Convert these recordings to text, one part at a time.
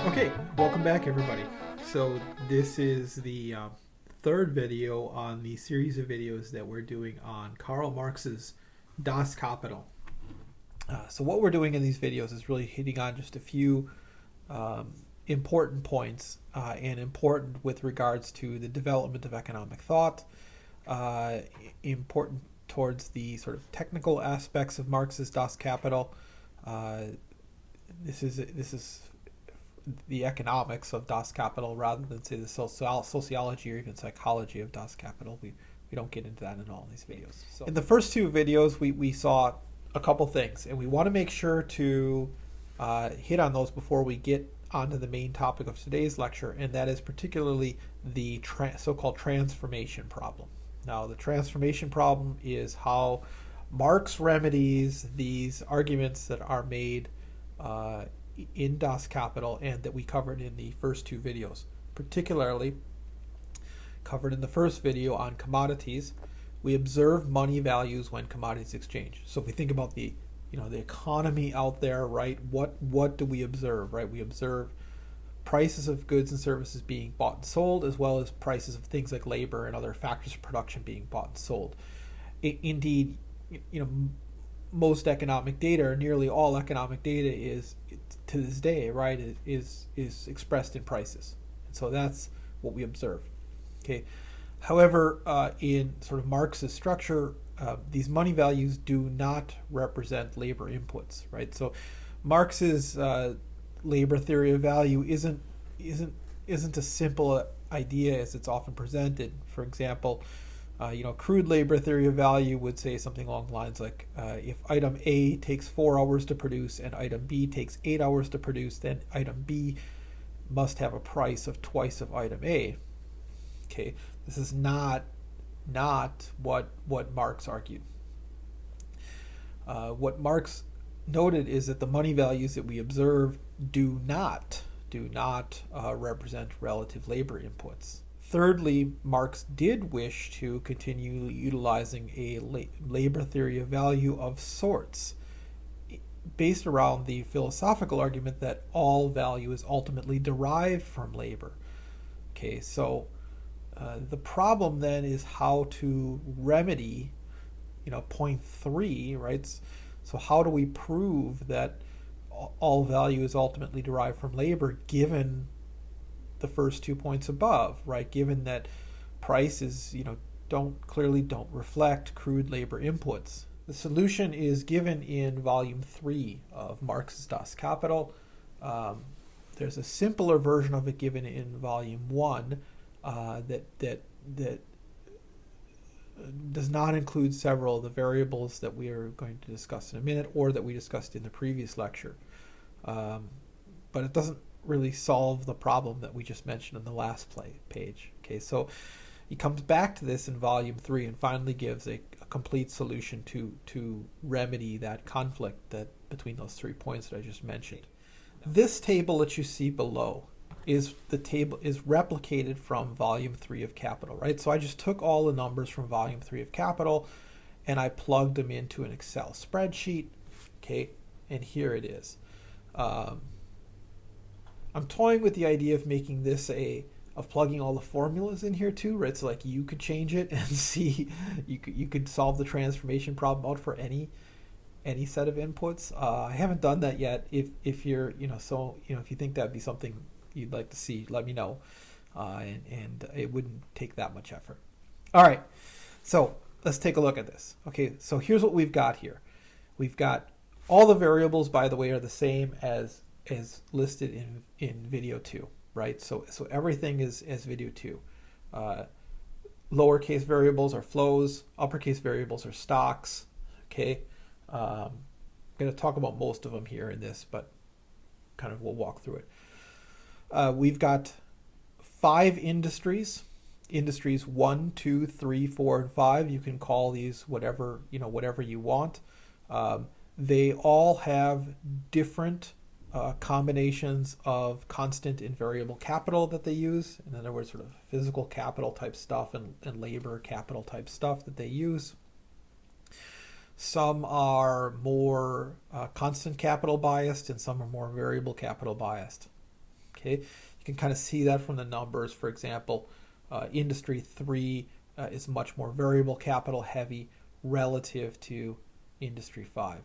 Okay, welcome back, everybody. So this is the third video on the series of videos that we're doing on Karl Marx's Das Kapital. So what we're doing in these videos is really hitting on just a few important points and important with regards to the development of economic thought, important towards the sort of technical aspects of Marx's Das Kapital. This is the economics of Das Kapital rather than say the sociology or even psychology of Das Kapital. We don't get into that in all these videos. So in the first two videos, we saw a couple things, and we want to make sure to hit on those before we get onto the main topic of today's lecture, and that is particularly the so-called transformation problem. Now, the transformation problem is how Marx remedies these arguments that are made in Das Kapital and that we covered in the first two videos. Particularly covered in the first video on commodities, we observe money values when commodities exchange. So if we think about the economy out there, right, what do we observe, right? We observe prices of goods and services being bought and sold, as well as prices of things like labor and other factors of production being bought and sold. Indeed, most economic data, or nearly all economic data, is to this day, right, is expressed in prices. And so that's what we observe. Okay. However, in sort of Marx's structure, these money values do not represent labor inputs, right? So Marx's labor theory of value isn't a simple idea as it's often presented. For example, crude labor theory of value would say something along the lines like, if item A takes 4 hours to produce and item B takes 8 hours to produce, then item B must have a price of twice of item A. Okay, this is not what Marx argued. What Marx noted is that the money values that we observe do not represent relative labor inputs. Thirdly, Marx did wish to continue utilizing a labor theory of value of sorts, based around the philosophical argument that all value is ultimately derived from labor. Okay, so the problem then is how to remedy, point 3, right? So how do we prove that all value is ultimately derived from labor, given the first 2 points above, right? Given that prices, don't reflect crude labor inputs. The solution is given in volume 3 of Marx's Das Kapital. There's a simpler version of it given in volume 1 that does not include several of the variables that we are going to discuss in a minute, or that we discussed in the previous lecture. But it doesn't really solve the problem that we just mentioned on the last page. Okay, so he comes back to this in volume 3 and finally gives a complete solution to remedy that conflict between those 3 points that I just mentioned. This table that you see below is replicated from volume 3 of Capital, right? So I just took all the numbers from volume 3 of Capital and I plugged them into an Excel spreadsheet. Okay, and here it is. I'm toying with the idea of making this of plugging all the formulas in here too, right? So like you could change it and see, you could solve the transformation problem out for any set of inputs. I haven't done that yet. If you're, if you think that'd be something you'd like to see, let me know. And it wouldn't take that much effort. All right, so let's take a look at this. Okay, so here's what we've got here. We've got all the variables, by the way, are the same as listed in video 2, right? So everything is as video 2. Lowercase variables are flows, uppercase variables are stocks. Okay, I'm going to talk about most of them here in this, but kind of we'll walk through it. We've got 5 industries 1, 2, 3, 4, and 5. You can call these whatever you want. They all have different combinations of constant and variable capital that they use. In other words, sort of physical capital type stuff and labor capital type stuff that they use. Some are more constant capital biased and some are more variable capital biased. Okay, you can kind of see that from the numbers. For example, industry 3 is much more variable capital heavy relative to industry 5.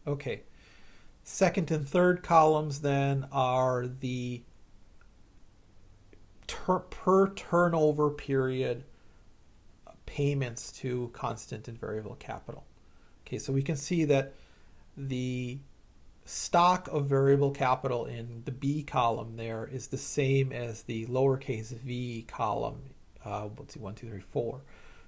Okay, second and third columns then are the per turnover period payments to constant and variable capital. Okay, so we can see that the stock of variable capital in the B column there is the same as the lowercase v column. Let's see, 1, 2, 3, 4.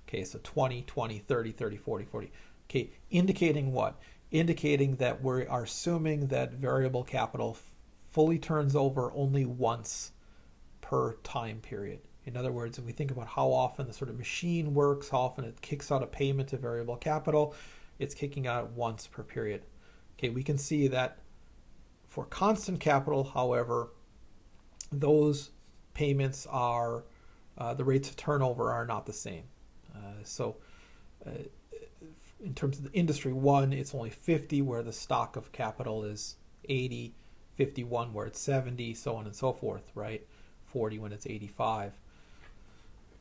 Okay, so 20, 20, 30, 30, 40, 40. Okay, indicating what? Indicating that we are assuming that variable capital fully turns over only once per time period. In other words, if we think about how often the sort of machine works, how often it kicks out a payment to variable capital, it's kicking out once per period. Okay, we can see that for constant capital, however, those payments are, the rates of turnover are not the same. In terms of the industry 1, it's only 50, where the stock of capital is 80, 51 where it's 70, so on and so forth, right? 40 when it's 85.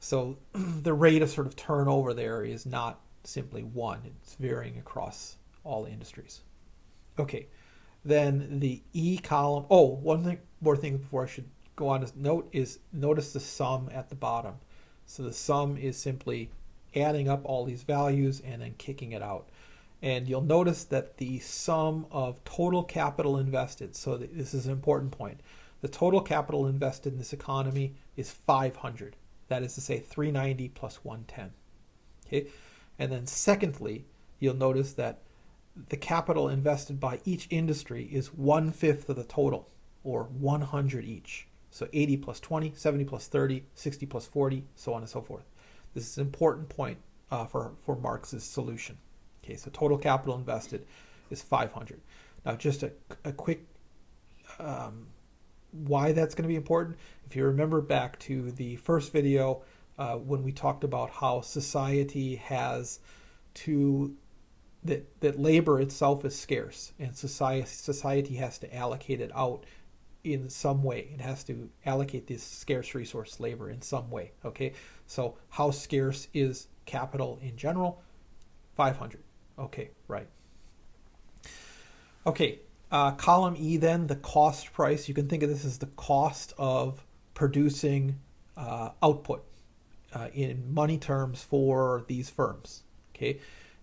So the rate of sort of turnover there is not simply 1. It's varying across all industries. Okay, then the E column. Oh, one more thing before I should go on to note is notice the sum at the bottom. So the sum is simply adding up all these values and then kicking it out. And you'll notice that the sum of total capital invested, so this is an important point, the total capital invested in this economy is 500. That is to say 390 plus 110. Okay, and then secondly, you'll notice that the capital invested by each industry is 1/5 of the total, or 100 each. So 80 plus 20, 70 plus 30, 60 plus 40, so on and so forth. This is an important point for Marx's solution. Okay, so total capital invested is 500. Now, just a quick why that's going to be important. If you remember back to the first video when we talked about how society has that labor itself is scarce, and society has to allocate it out in some way. It has to allocate this scarce resource, labor, in some way. Okay, so how scarce is capital in general? 500. Okay, right. Okay, column E then, the cost price. You can think of this as the cost of producing output in money terms for these firms. Okay,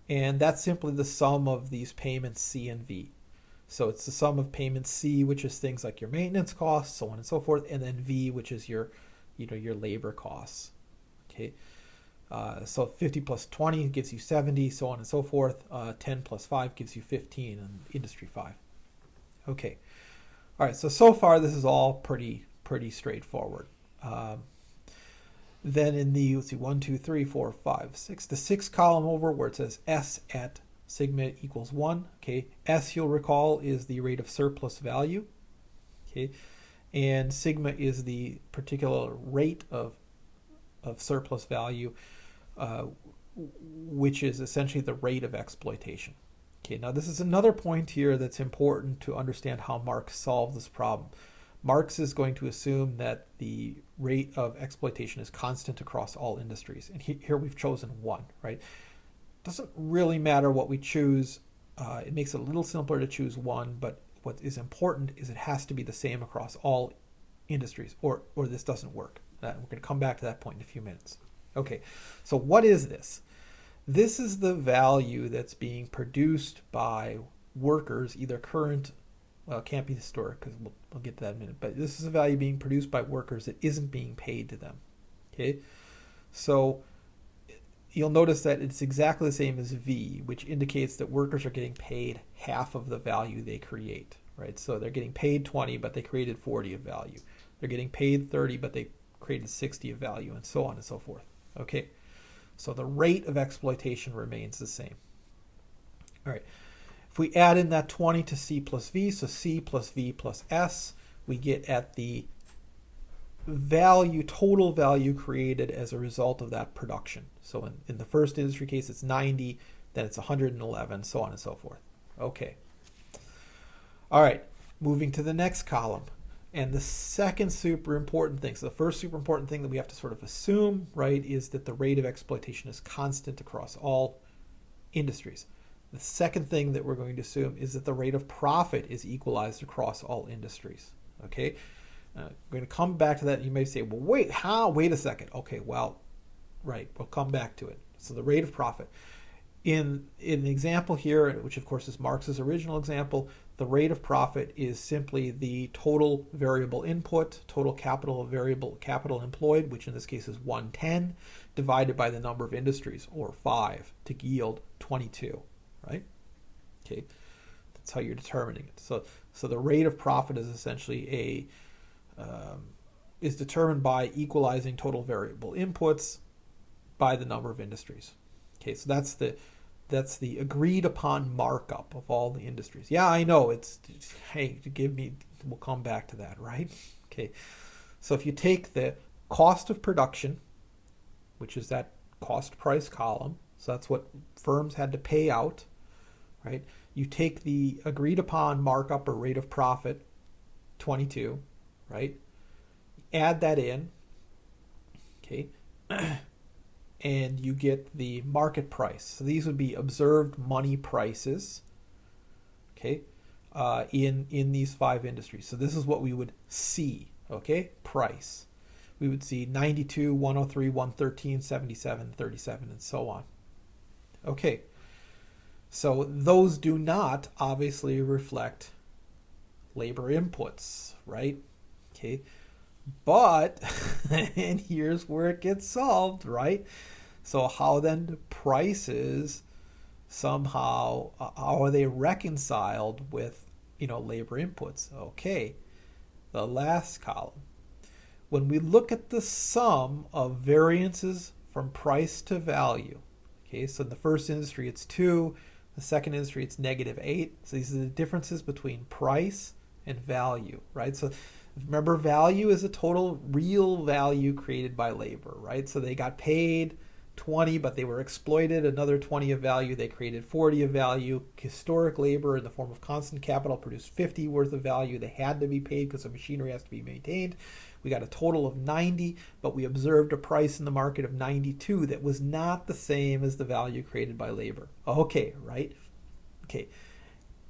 and that's simply the sum of these payments C and V. So it's the sum of payments C, which is things like your maintenance costs, so on and so forth, and then V, which is your labor costs. Okay, so 50 plus 20 gives you 70, so on and so forth. 10 plus 5 gives you 15 in industry 5. Okay, all right. So far this is all pretty straightforward. Then in the, let's see, 1, 2, 3, 4, 5, 6, the sixth column over where it says S at sigma equals 1. Okay, S, you'll recall, is the rate of surplus value. Okay, and sigma is the particular rate of surplus value, which is essentially the rate of exploitation. Okay, now this is another point here that's important to understand how Marx solved this problem. Marx is going to assume that the rate of exploitation is constant across all industries. And here we've chosen 1, right? Doesn't really matter what we choose. It makes it a little simpler to choose 1, but what is important is it has to be the same across all industries, or this doesn't work. We're going to come back to that point in a few minutes. Okay, so what is this? This is the value that's being produced by workers, either current, well, it can't be historic because we'll get to that in a minute, but this is a value being produced by workers that isn't being paid to them. Okay, so you'll notice that it's exactly the same as V, which indicates that workers are getting paid half of the value they create, right? So they're getting paid 20, but they created 40 of value. They're getting paid 30, but they created 60 of value, and so on and so forth. Okay, so the rate of exploitation remains the same. All right, if we add in that 20 to C plus V, so C plus V plus S, we get at the value, total value created as a result of that production. So in the first industry case, it's 90, then it's 111, so on and so forth. Okay. All right, moving to the next column. And the second super important thing, so the first super important thing that we have to sort of assume, right, is that the rate of exploitation is constant across all industries. The second thing that we're going to assume is that the rate of profit is equalized across all industries. Okay, we're going to come back to that. You may say, well, wait, how? Wait a second. Okay, well, right, we'll come back to it. So the rate of profit. In the example here, which of course is Marx's original example, the rate of profit is simply the total variable input, total capital of variable capital employed, which in this case is 110, divided by the number of industries, or 5, to yield 22, right? Okay, that's how you're determining it. So the rate of profit is essentially is determined by equalizing total variable inputs by the number of industries. Okay, so that's the agreed upon markup of all the industries. Yeah, I know hey, we'll come back to that, right? Okay, so if you take the cost of production, which is that cost price column, so that's what firms had to pay out, right? You take the agreed upon markup or rate of profit, 22, right? Add that in, okay? And you get the market price. So these would be observed money prices, okay, in these 5 industries. So this is what we would see, okay, price. We would see 92, 103, 113, 77, 37, and so on. Okay, so those do not obviously reflect labor inputs, right? Okay, but, and here's where it gets solved, right? So how then do prices somehow, how are they reconciled with, labor inputs? Okay, the last column. When we look at the sum of variances from price to value, okay, so in the first industry it's 2, the second industry it's -8. So these are the differences between price and value, right? So remember, value is a total real value created by labor, right? So they got paid 20, but they were exploited another 20 of value. They created 40 of value. Historic labor in the form of constant capital produced 50 worth of value. They had to be paid because the machinery has to be maintained. We got a total of 90, but we observed a price in the market of 92 that was not the same as the value created by labor. Okay, right? Okay.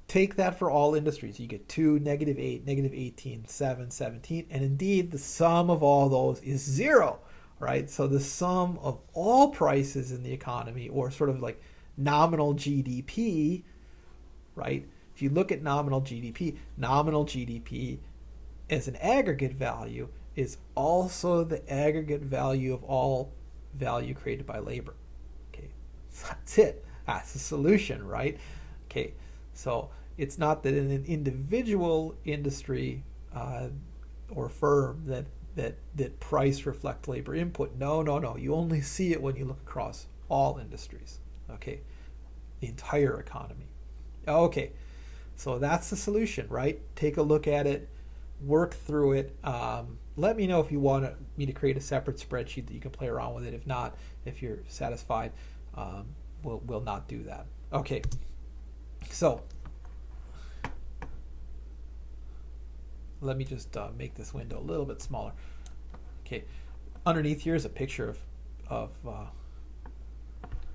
Take that for all industries. You get 2, -8, -18, 7, 17, and indeed the sum of all those is 0, right? So the sum of all prices in the economy, or sort of like nominal GDP, right? If you look at nominal GDP as an aggregate value is also the aggregate value of all value created by labor. Okay, so that's it. That's the solution, right? Okay, so it's not that in an individual industry or firm that price reflects labor input. No. You only see it when you look across all industries. Okay, the entire economy. Okay, so that's the solution, right? Take a look at it, work through it. Let me know if you want me to create a separate spreadsheet that you can play around with it. If not, if you're satisfied, we'll not do that. Okay, so let me just make this window a little bit smaller. Okay, underneath here is a picture of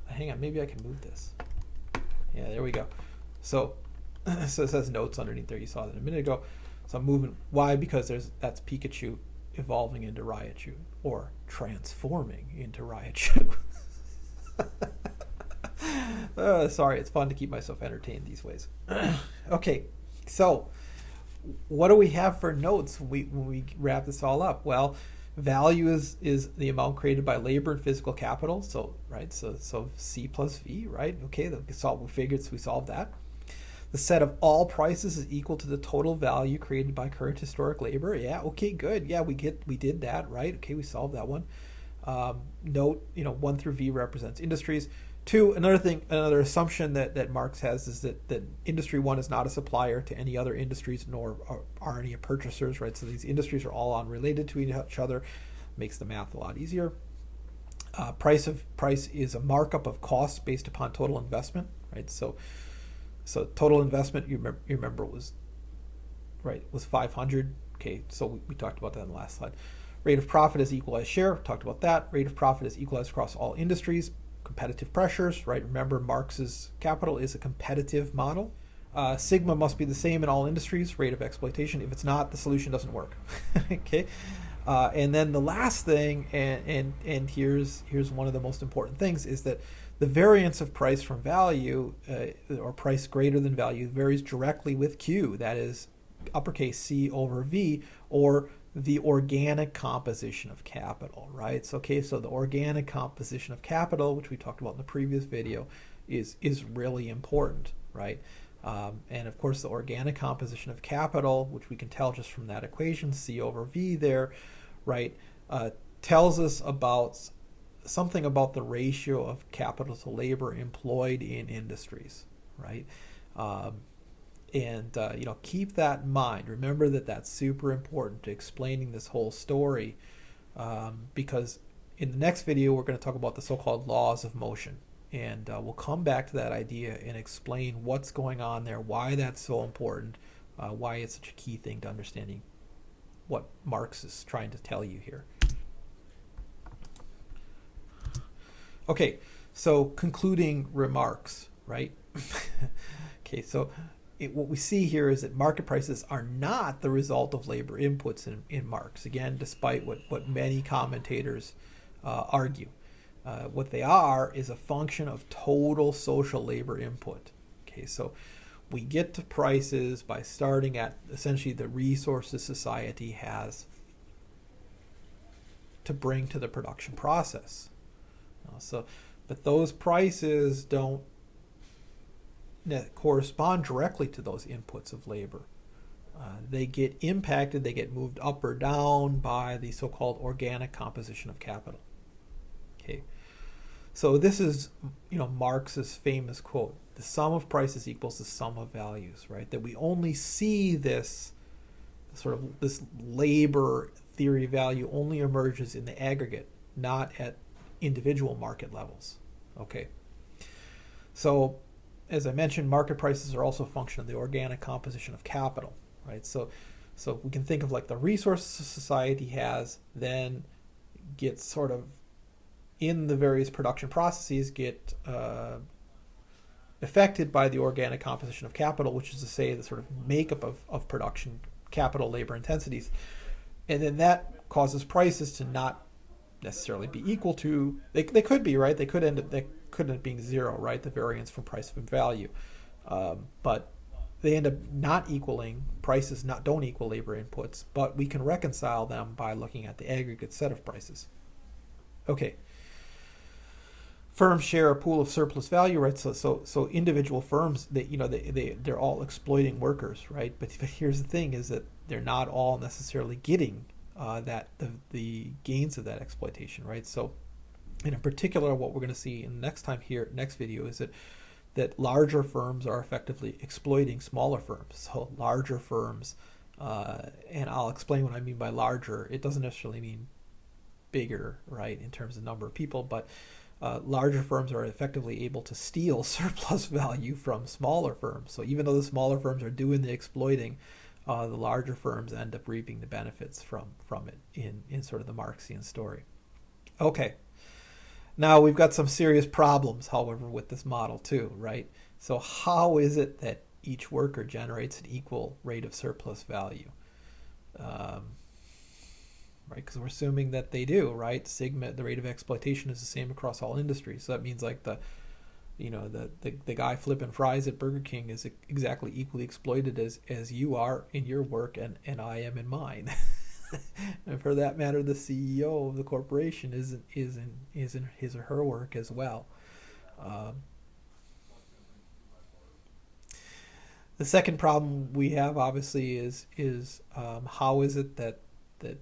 hang on, maybe I can move this. Yeah, there we go. So it says notes underneath there. You saw that a minute ago. So I'm moving. Why? Because that's Pikachu evolving into Raichu, or transforming into Raichu. Sorry, it's fun to keep myself entertained these ways. Okay, so what do we have for notes when we wrap this all up? Well, value is the amount created by labor and physical capital. So right, so C plus V, right? Okay, we solved that. The set of all prices is equal to the total value created by current historic labor. Yeah, okay, good. Yeah, we did that, right? Okay, we solved that one. Note, 1 through V represents industries. 2, another assumption that Marx has is that industry 1 is not a supplier to any other industries, nor are any purchasers, right? So these industries are all unrelated to each other, makes the math a lot easier. Price is a markup of costs based upon total investment, right? So total investment, you remember was 500 Okay, so we talked about that in the last slide. Rate of profit is equalized share. Talked about that. Rate of profit is equalized across all industries. Competitive pressures, right? Remember, Marx's capital is a competitive model. Sigma must be the same in all industries. Rate of exploitation. If it's not, the solution doesn't work. Okay. And then the last thing, and here's one of the most important things, is that the variance of price from value, or price greater than value, varies directly with Q. That is uppercase C over V, or the organic composition of capital, right? So, okay, so the organic composition of capital, which we talked about in the previous video, is really important, right? And of course, the organic composition of capital, which we can tell just from that equation, C over V there, right, tells us about something about the ratio of capital to labor employed in industries, right? Keep that in mind. Remember that that's super important to explaining this whole story, because in the next video we're going to talk about the so-called laws of motion, and we'll come back to that idea and explain what's going on there, why that's so important, why it's such a key thing to understanding what Marx is trying to tell you here. Okay, so concluding remarks, right? Okay, so what we see here is that market prices are not the result of labor inputs in Marx, again, despite what many commentators argue. What they are is a function of total social labor input. Okay, so we get to prices by starting at essentially the resources society has to bring to the production process. But those prices don't correspond directly to those inputs of labor. They get impacted, they get moved up or down by the so-called organic composition of capital. Okay, so this is, Marx's famous quote: "The sum of prices equals the sum of values." Right? That we only see this labor theory value only emerges in the aggregate, not at individual market levels. Okay, so as I mentioned, market prices are also a function of the organic composition of capital, right? So we can think of like the resources society has, then gets sort of in the various production processes get affected by the organic composition of capital, which is to say the sort of makeup of production, capital, labor intensities. And then that causes prices to not necessarily be equal to, they could be, right? They could end up being zero, right? The variance from price from value. But they end up not equaling, prices don't equal labor inputs, but we can reconcile them by looking at the aggregate set of prices. Okay. Firms share a pool of surplus value, right? So individual firms, they're all exploiting workers, right? But here's the thing: is that they're not all necessarily getting the gains of that exploitation, right? So, in particular, what we're going to see in next video is that larger firms are effectively exploiting smaller firms. So larger firms, and I'll explain what I mean by larger. It doesn't necessarily mean bigger, right, in terms of number of people, but larger firms are effectively able to steal surplus value from smaller firms. So even though the smaller firms are doing the exploiting, the larger firms end up reaping the benefits from it in sort of the Marxian story. Okay. Now we've got some serious problems, however, with this model too, right? So how is it that each worker generates an equal rate of surplus value? Right, because we're assuming that they do, right? Sigma, the rate of exploitation, is the same across all industries. So that means like the guy flipping fries at Burger King is exactly equally exploited as you are in your work and I am in mine. And for that matter, the CEO of the corporation is in his or her work as well. The second problem we have, obviously, is how is it that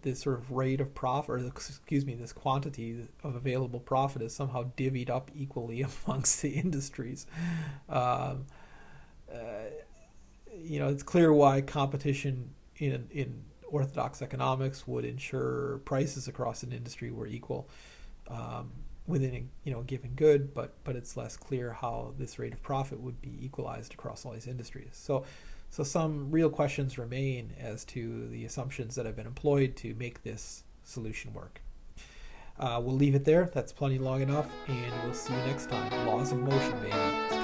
this sort of rate of profit, or this quantity of available profit, is somehow divvied up equally amongst the industries. It's clear why competition in orthodox economics would ensure prices across an industry were equal within a given good, but it's less clear how this rate of profit would be equalized across all these industries. So some real questions remain as to the assumptions that have been employed to make this solution work. We'll leave it there. That's plenty long enough, and we'll see you next time. Laws of motion, baby.